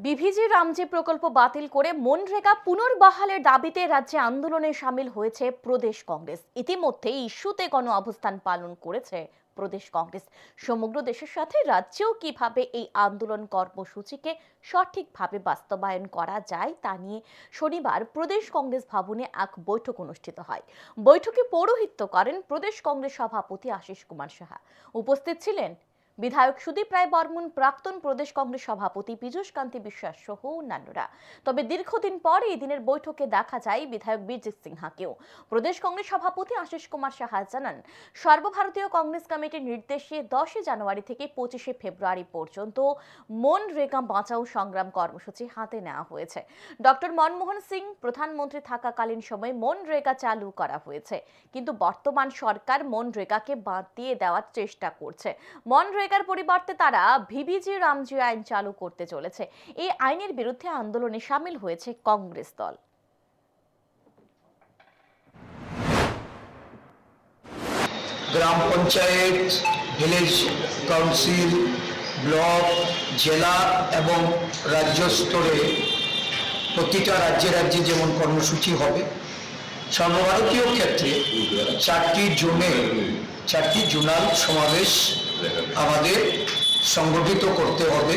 BVG Ramji প্রকল্প বাতিল করে মনরেগা পুনর্বহালের দাবিতে রাজ্যে আন্দোলনে সামিল হয়েছে প্রদেশ কংগ্রেস। ইতিমধ্যে ইস্যুতে গণ অবস্থান পালন করেছে প্রদেশ কংগ্রেস। সমগ্র দেশের সাথে রাজ্যেও কিভাবে এই আন্দোলন কর্মসূচিকে সঠিকভাবে বাস্তবায়ন করা যায় তা নিয়ে শনিবার প্রদেশ কংগ্রেস ভবনে এক বৈঠক অনুষ্ঠিত হয়। বৈঠকে পৌরোহিত্য করেন প্রদেশ কংগ্রেস সভাপতি আশিস কুমার সাহা। উপস্থিত ছিলেন বিধায়ক সুদীপ রায় বর্মন, প্রাক্তন প্রদেশ কংগ্রেস সভাপতি পীযূষ কান্তি বিশ্বাস সহ অন্যান্যরা। তবে দীর্ঘদিন পর এই দিনের বৈঠকে দেখা যায় বিধায়ক বীরজিৎ সিনহাকেও। প্রদেশ কংগ্রেস সভাপতি আশিস কুমার সাহা জানান, সর্বভারতীয় কংগ্রেস কমিটির নির্দেশে 10 জানুয়ারি থেকে 25 ফেব্রুয়ারি পর্যন্ত মনরেগা বাঁচাও সংগ্রাম কর্মসূচি হাতে নেওয়া হয়েছে। ডক্টর মনমোহন সিং প্রধানমন্ত্রী থাকাকালীন সময়ে মনরেগা চালু করা হয়েছে, কিন্তু বর্তমান সরকার মনরেগাকে বাদ দিয়ে দেওয়ার চেষ্টা করছে। মনরেগার পরিবর্তে তারা ভিবিজি রামজি আইন চালু করতে চলেছে। এই আইনের বিরুদ্ধে আন্দোলনে সামিল হয়েছে কংগ্রেস দল। গ্রাম পঞ্চায়েত, ভিলেজ কাউন্সিল, ব্লক, জেলা এবং রাজ্য স্তরে প্রতিটা রাজ্যে রাজ্যে যেমন কর্মসূচি হবে, সর্বভারতীয় ক্ষেত্রে 4টি জোনে 4টি জোনাল সমাবেশ আমাদের সংগঠিত করতে হবে।